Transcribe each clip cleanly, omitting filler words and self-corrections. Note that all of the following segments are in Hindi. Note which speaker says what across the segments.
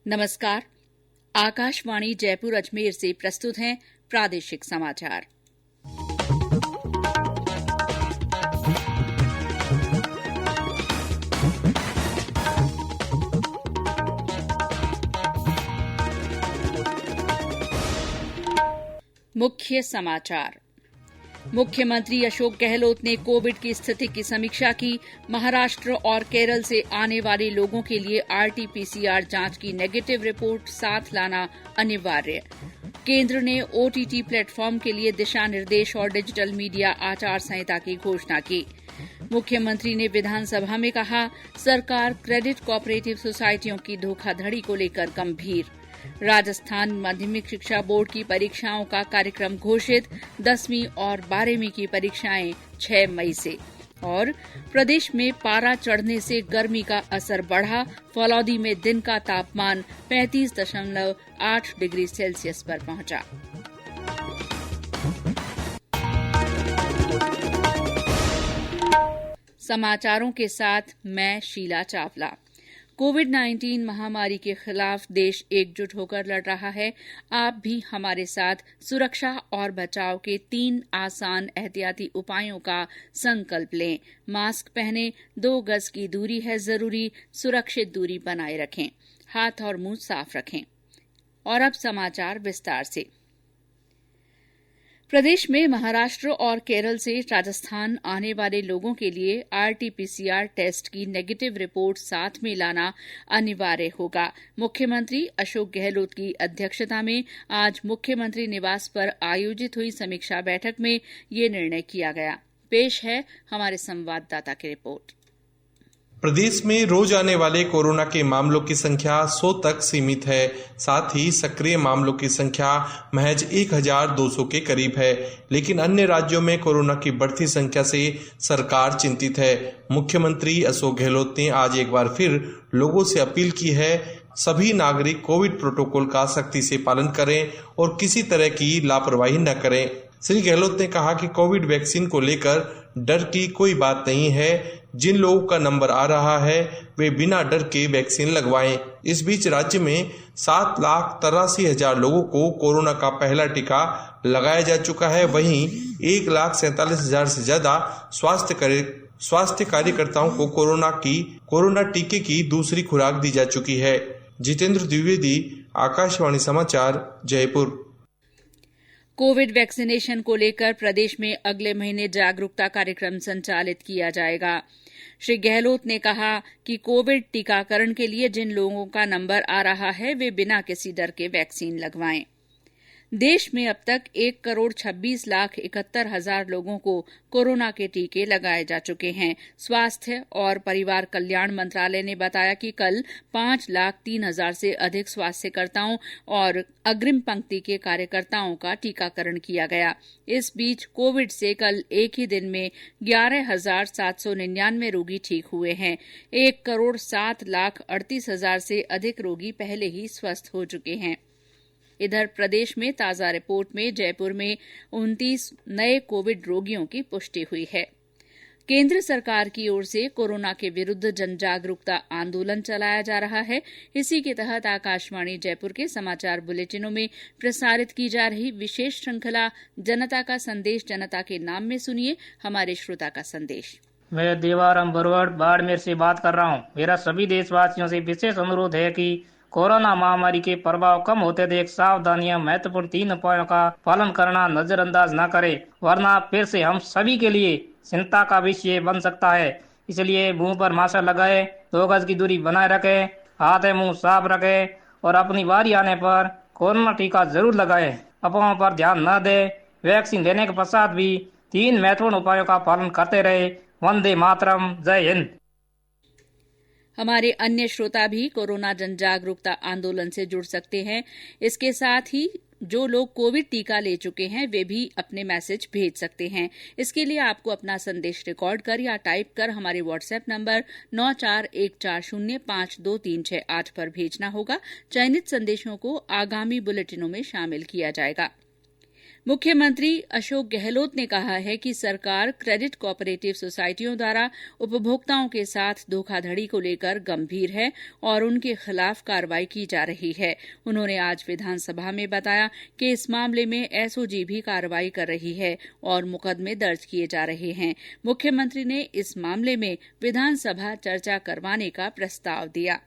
Speaker 1: नमस्कार। आकाशवाणी जयपुर अजमेर से प्रस्तुत हैं प्रादेशिक समाचार। मुख्य समाचार। मुख्यमंत्री अशोक गहलोत ने कोविड की स्थिति की समीक्षा की। महाराष्ट्र और केरल से आने वाले लोगों के लिए आरटी-पीसीआर जांच की नेगेटिव रिपोर्ट साथ लाना अनिवार्य। केंद्र ने ओटीटी प्लेटफॉर्म के लिए दिशा निर्देश और डिजिटल मीडिया आचार संहिता की घोषणा की। मुख्यमंत्री ने विधानसभा में कहा, सरकार क्रेडिट कोऑपरेटिव सोसाइटियों की धोखाधड़ी को लेकर गंभीर। राजस्थान माध्यमिक शिक्षा बोर्ड की परीक्षाओं का कार्यक्रम घोषित। 10वीं और 12वीं की परीक्षाएं 6 मई से। और प्रदेश में पारा चढ़ने से गर्मी का असर बढ़ा। फलौदी में दिन का तापमान 35.8 डिग्री सेल्सियस पर पहुंचा। समाचारों के साथ मैं शीला चावला। कोविड-19 महामारी के खिलाफ देश एकजुट होकर लड़ रहा है। आप भी हमारे साथ सुरक्षा और बचाव के 3 आसान एहतियाती उपायों का संकल्प लें। मास्क पहनें, 2 गज की दूरी है जरूरी, सुरक्षित दूरी बनाए रखें, हाथ और मुंह साफ रखें। और अब समाचार विस्तार से। प्रदेश में महाराष्ट्र और केरल से राजस्थान आने वाले लोगों के लिए आरटी-पीसीआर टेस्ट की नेगेटिव रिपोर्ट साथ में लाना अनिवार्य होगा। मुख्यमंत्री अशोक गहलोत की अध्यक्षता में आज मुख्यमंत्री निवास पर आयोजित हुई समीक्षा बैठक में ये निर्णय किया गया। पेश है हमारे संवाददाता की रिपोर्ट।
Speaker 2: प्रदेश में रोज आने वाले कोरोना के मामलों की संख्या 100 तक सीमित है। साथ ही सक्रिय मामलों की संख्या महज 1200 के करीब है। लेकिन अन्य राज्यों में कोरोना की बढ़ती संख्या से सरकार चिंतित है। मुख्यमंत्री अशोक गहलोत ने आज एक बार फिर लोगों से अपील की है, सभी नागरिक कोविड प्रोटोकॉल का सख्ती से पालन करें और किसी तरह की लापरवाही न करें। श्री गहलोत ने कहा कि कोविड वैक्सीन को लेकर डर की कोई बात नहीं है। जिन लोगों का नंबर आ रहा है वे बिना डर के वैक्सीन लगवाएं। इस बीच राज्य में 7,83,000 लोगों को कोरोना का पहला टीका लगाया जा चुका है। वहीं 1,47,000 से ज्यादा स्वास्थ्य कार्यकर्ताओं को कोरोना टीके की दूसरी खुराक दी जा चुकी है। जितेंद्र द्विवेदी, आकाशवाणी समाचार, जयपुर।
Speaker 1: कोविड वैक्सीनेशन को लेकर प्रदेश में अगले महीने जागरूकता कार्यक्रम संचालित किया जाएगा। श्री गहलोत ने कहा कि कोविड टीकाकरण के लिए जिन लोगों का नंबर आ रहा है वे बिना किसी डर के वैक्सीन लगवाएं। देश में अब तक 1,26,71,000 लोगों को कोरोना के टीके लगाए जा चुके हैं। स्वास्थ्य और परिवार कल्याण मंत्रालय ने बताया कि कल 5,03,000 से अधिक स्वास्थ्यकर्ताओं और अग्रिम पंक्ति के कार्यकर्ताओं का टीकाकरण किया गया। इस बीच कोविड से कल एक ही दिन में 11,799 रोगी ठीक हुए हैं। 1,07,38,000 से अधिक रोगी पहले ही स्वस्थ हो चुके हैं। इधर प्रदेश में ताजा रिपोर्ट में जयपुर में 29 नए कोविड रोगियों की पुष्टि हुई है। केंद्र सरकार की ओर से कोरोना के विरुद्ध जन जागरूकता आंदोलन चलाया जा रहा है। इसी के तहत आकाशवाणी जयपुर के समाचार बुलेटिनों में प्रसारित की जा रही विशेष श्रृंखला जनता का संदेश जनता के नाम में सुनिए हमारे श्रोता का संदेश।
Speaker 3: मैं देवाराम बरवड़ बाड़मेर से बात कर रहा हूँ। मेरा सभी देशवासियों से विशेष अनुरोध है कि कोरोना महामारी के प्रभाव कम होते देख सावधानियां महत्वपूर्ण 3 उपायों का पालन करना नजरअंदाज न करें, वरना फिर से हम सभी के लिए चिंता का विषय बन सकता है। इसलिए मुंह पर मास्क लगाएं, 2 गज की दूरी बनाए रखें, हाथ और मुंह साफ रखें और अपनी बारी आने पर कोरोना टीका जरूर लगाएं। अफवाहों पर ध्यान न दें। वैक्सीन लेने के पश्चात भी 3 महत्वपूर्ण उपायों का पालन करते रहे। वंदे मातरम। जय हिंद।
Speaker 1: हमारे अन्य श्रोता भी कोरोना जन जागरूकता आंदोलन से जुड़ सकते हैं। इसके साथ ही जो लोग कोविड टीका ले चुके हैं वे भी अपने मैसेज भेज सकते हैं। इसके लिए आपको अपना संदेश रिकॉर्ड कर या टाइप कर हमारे व्हाट्सएप नंबर 9414052368 पर भेजना होगा। चयनित संदेशों को आगामी बुलेटिनों में शामिल किया जाएगा। मुख्यमंत्री अशोक गहलोत ने कहा है कि सरकार क्रेडिट कोऑपरेटिव सोसाइटियों द्वारा उपभोक्ताओं के साथ धोखाधड़ी को लेकर गंभीर है और उनके खिलाफ कार्रवाई की जा रही है। उन्होंने आज विधानसभा में बताया कि इस मामले में एसओजी भी कार्रवाई कर रही है और मुकदमे दर्ज किए जा रहे हैं। मुख्यमंत्री ने इस मामले में विधानसभा चर्चा करवाने का प्रस्ताव दिया।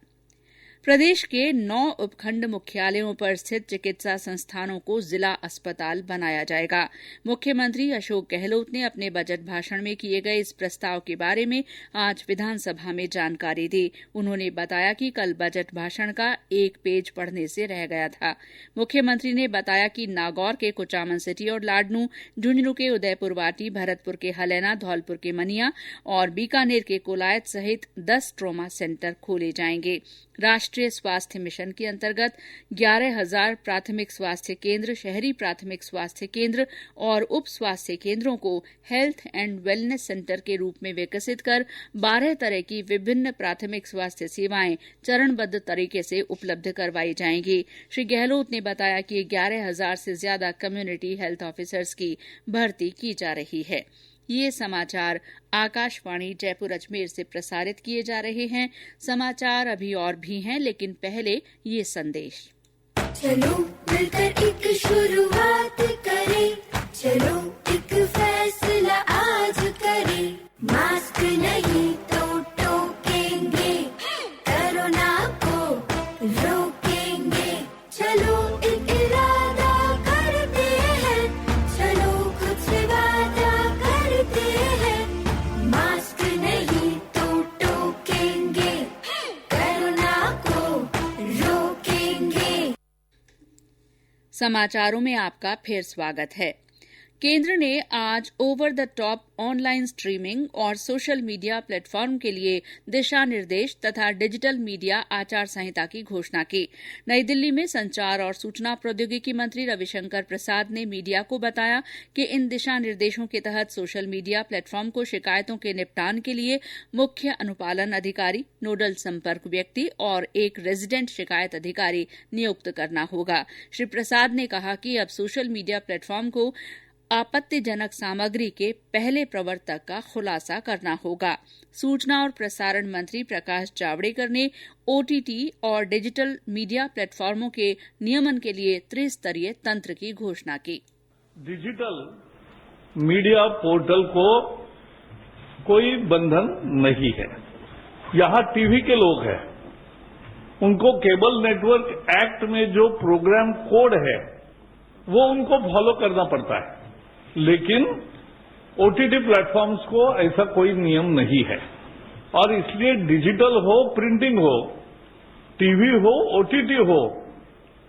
Speaker 1: प्रदेश के 9 उपखंड मुख्यालयों पर स्थित चिकित्सा संस्थानों को जिला अस्पताल बनाया जाएगा। मुख्यमंत्री अशोक गहलोत ने अपने बजट भाषण में किए गए इस प्रस्ताव के बारे में आज विधानसभा में जानकारी दी। उन्होंने बताया कि कल बजट भाषण का एक पेज पढ़ने से रह गया था। मुख्यमंत्री ने बताया कि नागौर के कुचामन सिटी और लाडनू, झुंझुनू के उदयपुर वाटी, भरतपुर के हलैना, धौलपुर के मनिया और बीकानेर के कोलायत सहित 10 ट्रॉमा सेंटर खोले जाएंगे। राष्ट्रीय स्वास्थ्य मिशन के अंतर्गत 11,000 प्राथमिक स्वास्थ्य केंद्र, शहरी प्राथमिक स्वास्थ्य केंद्र और उप स्वास्थ्य केंद्रों को हेल्थ एंड वेलनेस सेंटर के रूप में विकसित कर 12 तरह की विभिन्न प्राथमिक स्वास्थ्य सेवाएं चरणबद्ध तरीके से उपलब्ध करवाई जाएंगी। श्री गहलोत ने बताया कि 11,000 से ज्यादा कम्युनिटी हेल्थ ऑफिसर्स की भर्ती की जा रही है। ये समाचार आकाशवाणी जयपुर अजमेर से प्रसारित किए जा रहे हैं। समाचार अभी और भी हैं, लेकिन पहले ये संदेश।
Speaker 4: चलो मिलकर एक शुरुआत करें, चलो एक फैसला आज करें, मास्क नहीं तो टोकेंगे, कोरोना को रोकेंगे, चलो एक इरादा करते हैं, चलो कुछ वादा करते हैं, मास्क नहीं तो टोकेंगे, कोरोना को रोकेंगे।
Speaker 1: समाचारों में आपका फिर स्वागत है। केंद्र ने आज over the top online streaming और सोशल मीडिया प्लेटफॉर्म के लिए दिशा निर्देश तथा डिजिटल मीडिया आचार संहिता की घोषणा की। नई दिल्ली में संचार और सूचना प्रौद्योगिकी मंत्री रविशंकर प्रसाद ने मीडिया को बताया कि इन दिशा निर्देशों के तहत सोशल मीडिया प्लेटफॉर्म को शिकायतों के निपटान के लिए मुख्य अनुपालन अधिकारी, नोडल संपर्क व्यक्ति और एक रेजिडेंट शिकायत अधिकारी नियुक्त करना होगा। श्री प्रसाद ने कहा कि अब सोशल मीडिया प्लेटफॉर्म को आपत्तिजनक सामग्री के पहले प्रवर्तक का खुलासा करना होगा। सूचना और प्रसारण मंत्री प्रकाश जावड़ेकर ने ओटीटी और डिजिटल मीडिया प्लेटफॉर्मों के नियमन के लिए त्रिस्तरीय तंत्र की घोषणा की।
Speaker 5: डिजिटल मीडिया पोर्टल को कोई बंधन नहीं है। यहाँ टीवी के लोग हैं, उनको केबल नेटवर्क एक्ट में जो प्रोग्राम कोड है वो उनको फॉलो करना पड़ता है, लेकिन ओटीटी प्लेटफॉर्म्स को ऐसा कोई नियम नहीं है और इसलिए डिजिटल हो, प्रिंटिंग हो, टीवी हो, ओटीटी हो,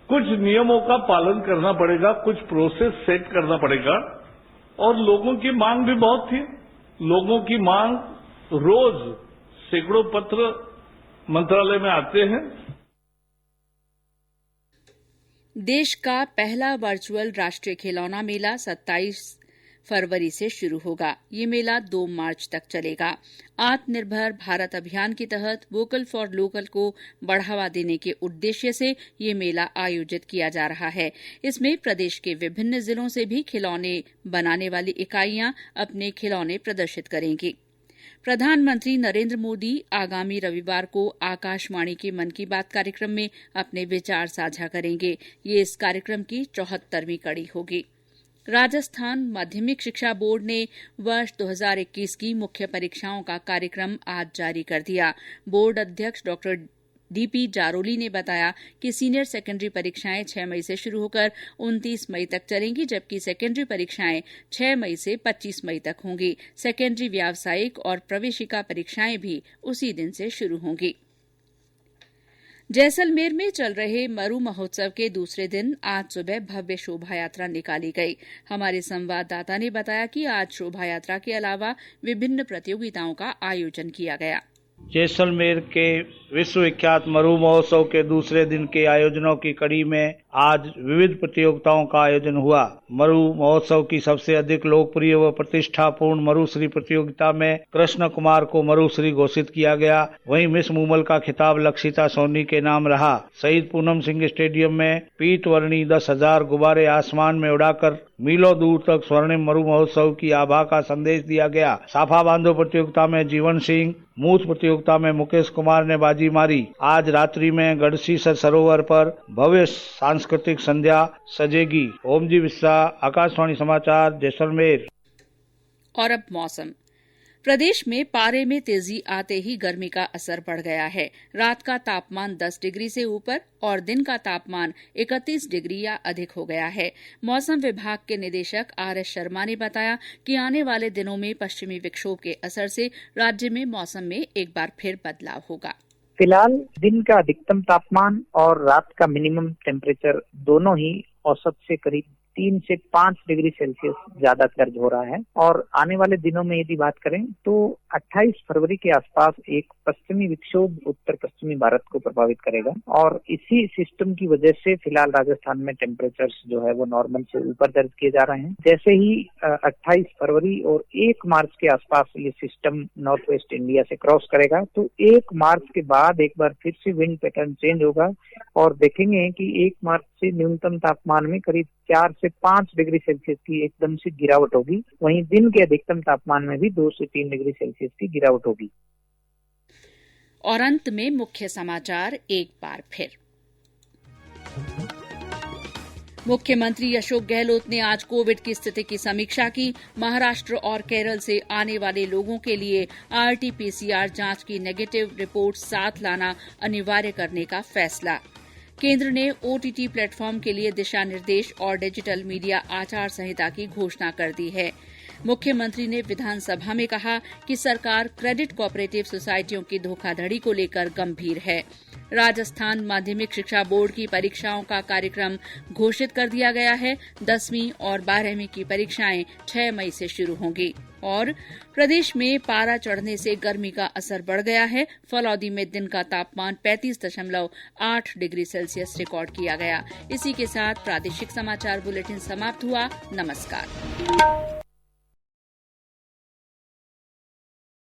Speaker 5: कुछ नियमों का पालन करना पड़ेगा, कुछ प्रोसेस सेट करना पड़ेगा। और लोगों की मांग भी बहुत थी। लोगों की मांग, रोज सैकड़ों पत्र मंत्रालय में आते हैं।
Speaker 1: देश का पहला वर्चुअल राष्ट्रीय खिलौना मेला 27 फरवरी से शुरू होगा। ये मेला 2 मार्च तक चलेगा। आत्मनिर्भर भारत अभियान के तहत वोकल फॉर लोकल को बढ़ावा देने के उद्देश्य से ये मेला आयोजित किया जा रहा है। इसमें प्रदेश के विभिन्न जिलों से भी खिलौने बनाने वाली इकाइयां अपने खिलौने प्रदर्शित करेंगी। प्रधानमंत्री नरेंद्र मोदी आगामी रविवार को आकाशवाणी के मन की बात कार्यक्रम में अपने विचार साझा करेंगे। ये इस कार्यक्रम की 74वीं कड़ी होगी। राजस्थान माध्यमिक शिक्षा बोर्ड ने वर्ष 2021 की मुख्य परीक्षाओं का कार्यक्रम आज जारी कर दिया। बोर्ड अध्यक्ष डॉ डीपी जारोली ने बताया कि सीनियर सेकेंडरी परीक्षाएं 6 मई से शुरू होकर 29 मई तक चलेंगी, जबकि सेकेंडरी परीक्षाएं 6 मई से 25 मई तक होंगी। सेकेंडरी व्यावसायिक और प्रवेशिका परीक्षाएं भी उसी दिन से शुरू होंगी। जैसलमेर में चल रहे मरु महोत्सव के दूसरे दिन आज सुबह भव्य शोभा यात्रा निकाली गई। हमारे संवाददाता ने बताया कि आज शोभा यात्रा के अलावा विभिन्न प्रतियोगिताओं का आयोजन किया गया।
Speaker 6: जैसलमेर के विश्व विख्यात मरु महोत्सव के दूसरे दिन के आयोजनों की कड़ी में आज विविध प्रतियोगिताओं का आयोजन हुआ। मरु महोत्सव की सबसे अधिक लोकप्रिय व प्रतिष्ठापूर्ण मरुश्री प्रतियोगिता में कृष्ण कुमार को मरुश्री घोषित किया गया। वहीं मिस मूमल का खिताब लक्षिता सोनी के नाम रहा। शहीद पूनम सिंह स्टेडियम में पीतवर्णी 10,000 गुब्बारे आसमान में उड़ाकर मीलों दूर तक स्वर्णिम मरु महोत्सव की आभा का संदेश दिया गया। साफा बांधो प्रतियोगिता में जीवन सिंह, मूठ प्रतियोगिता में मुकेश कुमार ने बाजी मारी। आज रात्रि में गढ़सी सरोवर पर भव्य सांस्कृतिक संध्या सजेगी। ओमजी विश्रा, आकाशवाणी समाचार, जैसलमेर।
Speaker 1: और अब मौसम। प्रदेश में पारे में तेजी आते ही गर्मी का असर बढ़ गया है। रात का तापमान 10 डिग्री से ऊपर और दिन का तापमान 31 डिग्री या अधिक हो गया है। मौसम विभाग के निदेशक आर.एस. शर्मा ने बताया कि आने वाले दिनों में पश्चिमी विक्षोभ के असर से राज्य में मौसम में एक बार फिर बदलाव होगा।
Speaker 7: फिलहाल दिन का अधिकतम तापमान और रात का मिनिमम टेम्परेचर दोनों ही औसत से करीब 3 से 5 डिग्री सेल्सियस ज्यादा दर्ज हो रहा है। और आने वाले दिनों में यदि बात करें तो 28 फरवरी के आसपास एक पश्चिमी विक्षोभ उत्तर पश्चिमी भारत को प्रभावित करेगा और इसी सिस्टम की वजह से फिलहाल राजस्थान में टेम्परेचर जो है वो नॉर्मल से ऊपर दर्ज किए जा रहे हैं। जैसे ही 28 फरवरी और 1 मार्च के आसपास ये सिस्टम नॉर्थ वेस्ट इंडिया से क्रॉस करेगा तो 1 मार्च के बाद एक बार फिर से विंड पैटर्न चेंज होगा और देखेंगे कि 1 मार्च से न्यूनतम तापमान में करीब 4 से 5 डिग्री सेल्सियस की एकदम से गिरावट होगी। वहीं दिन के अधिकतम तापमान में भी 2 से 3 डिग्री सेल्सियस की गिरावट होगी।
Speaker 1: और अंत में मुख्य समाचार एक बार फिर। मुख्यमंत्री अशोक गहलोत ने आज कोविड की स्थिति की समीक्षा की। महाराष्ट्र और केरल से आने वाले लोगों के लिए आरटी-पीसीआर जांच की नेगेटिव रिपोर्ट साथ लाना अनिवार्य करने का फैसला। केंद्र ने ओटीटी प्लेटफॉर्म के लिए दिशा निर्देश और डिजिटल मीडिया आचार संहिता की घोषणा कर दी है। मुख्यमंत्री ने विधानसभा में कहा कि सरकार क्रेडिट कोऑपरेटिव सोसाइटियों की धोखाधड़ी को लेकर गंभीर है। राजस्थान माध्यमिक शिक्षा बोर्ड की परीक्षाओं का कार्यक्रम घोषित कर दिया गया है। 10वीं और 12वीं की परीक्षाएं 6 मई से शुरू होंगी। और प्रदेश में पारा चढ़ने से गर्मी का असर बढ़ गया है। फलौदी में दिन का तापमान 35.8 डिग्री सेल्सियस रिकॉर्ड किया गया। इसी के साथ प्रादेशिक समाचार बुलेटिन समाप्त हुआ। नमस्कार।